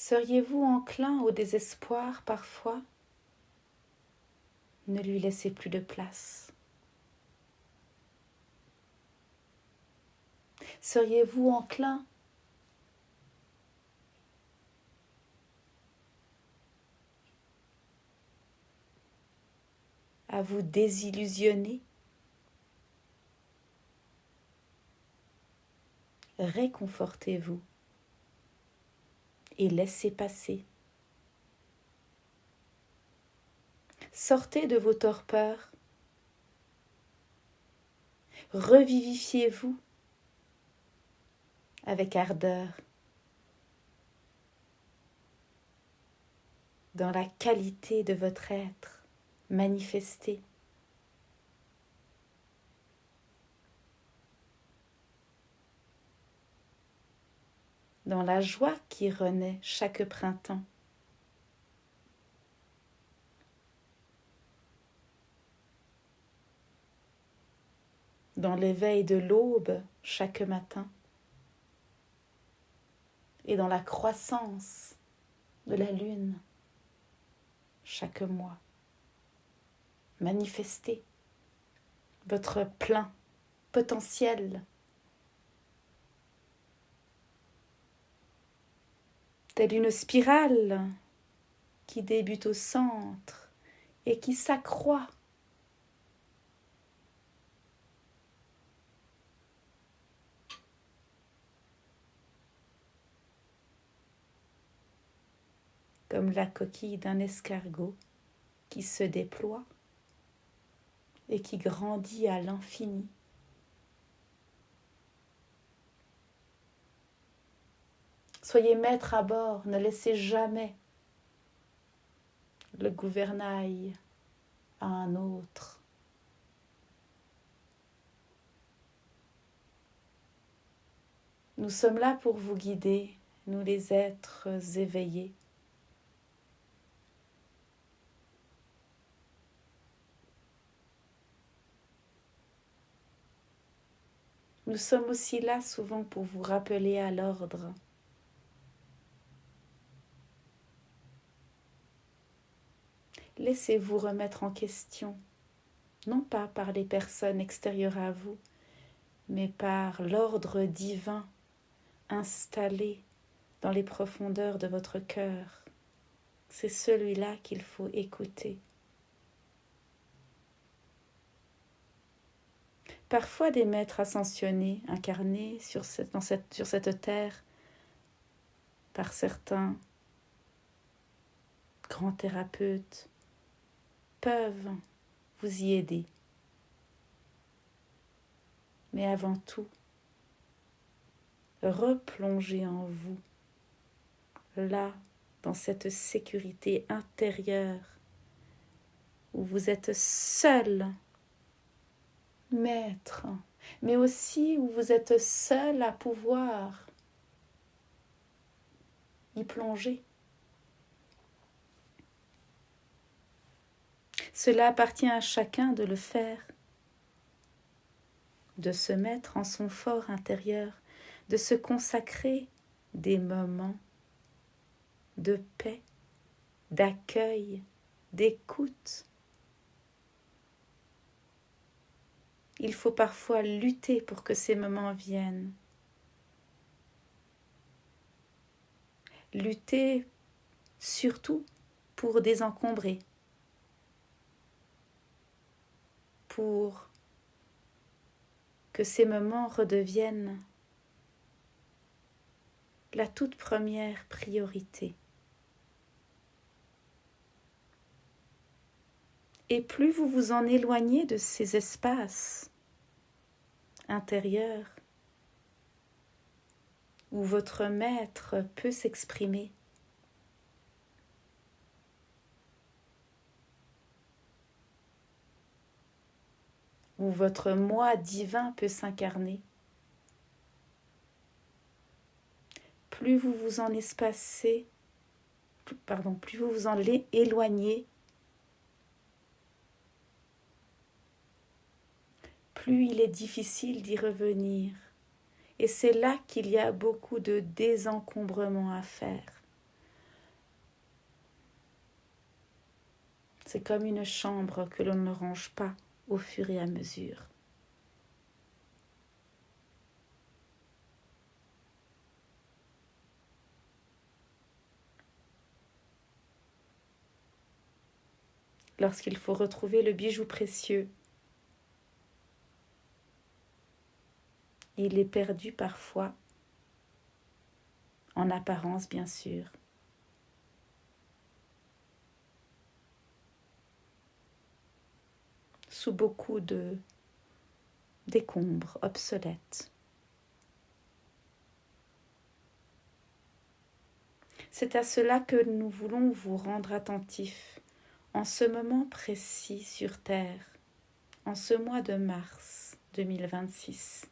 Seriez-vous enclin au désespoir parfois? Ne lui laissez plus de place. Seriez-vous enclin à vous désillusionner? Réconfortez-vous et laissez passer. Sortez de vos torpeurs. Revivifiez-vous avec ardeur dans la qualité de votre être manifesté. Dans la joie qui renaît chaque printemps. Dans l'éveil de l'aube chaque matin. Et dans la croissance de la lune chaque mois. Manifestez votre plein potentiel. Telle une spirale qui débute au centre et qui s'accroît. Comme la coquille d'un escargot qui se déploie et qui grandit à l'infini. Soyez maître à bord, ne laissez jamais le gouvernail à un autre. Nous sommes là pour vous guider, nous les êtres éveillés. Nous sommes aussi là souvent pour vous rappeler à l'ordre. Laissez-vous remettre en question, non pas par les personnes extérieures à vous, mais par l'ordre divin installé dans les profondeurs de votre cœur. C'est celui-là qu'il faut écouter. Parfois des maîtres ascensionnés, incarnés sur cette terre par certains grands thérapeutes, peuvent vous y aider. Mais avant tout, replongez en vous, là, dans cette sécurité intérieure, où vous êtes seul maître, mais aussi où vous êtes seul à pouvoir y plonger. Cela appartient à chacun de le faire, de se mettre en son fort intérieur, de se consacrer des moments de paix, d'accueil, d'écoute. Il faut parfois lutter pour que ces moments viennent. Lutter surtout pour désencombrer, pour que ces moments redeviennent la toute première priorité. Et plus vous vous en éloignez de ces espaces intérieurs où votre maître peut s'exprimer, où votre moi divin peut s'incarner, plus vous vous en espacez, plus vous vous en éloignez, plus il est difficile d'y revenir. Et c'est là qu'il y a beaucoup de désencombrement à faire. C'est comme une chambre que l'on ne range pas au fur et à mesure. Lorsqu'il faut retrouver le bijou précieux, il est perdu parfois, en apparence bien sûr. Sous beaucoup de décombres obsolètes. C'est à cela que nous voulons vous rendre attentifs en ce moment précis sur Terre, en ce mois de mars 2026.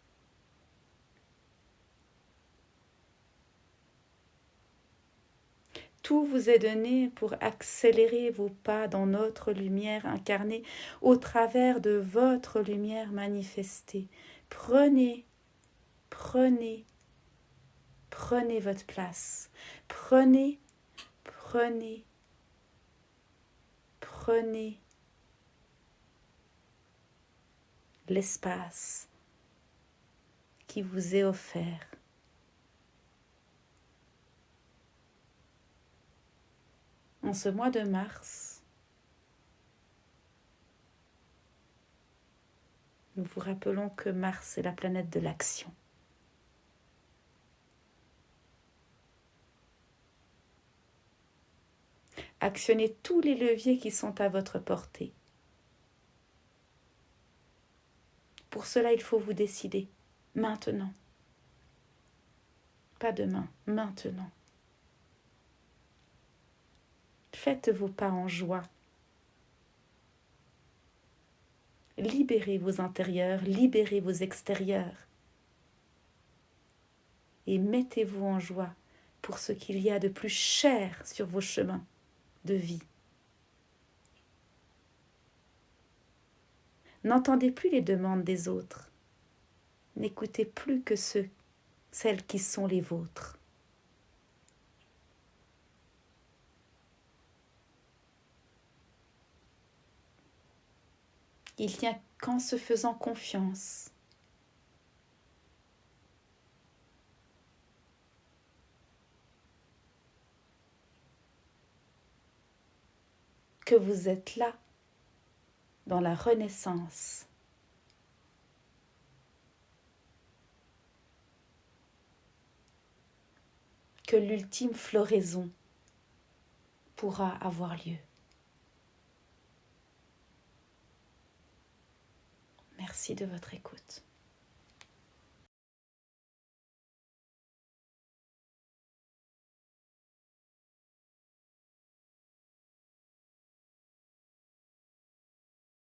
Tout vous est donné pour accélérer vos pas dans notre lumière incarnée au travers de votre lumière manifestée. Prenez votre place. Prenez l'espace qui vous est offert. En ce mois de mars, nous vous rappelons que Mars est la planète de l'action. Actionnez tous les leviers qui sont à votre portée. Pour cela, il faut vous décider maintenant. Pas demain, maintenant. Faites vos pas en joie. Libérez vos intérieurs, libérez vos extérieurs. Et mettez-vous en joie pour ce qu'il y a de plus cher sur vos chemins de vie. N'entendez plus les demandes des autres. N'écoutez plus que celles qui sont les vôtres. Il n'y a qu'en se faisant confiance que vous êtes là, dans la renaissance. Que l'ultime floraison pourra avoir lieu. Merci de votre écoute.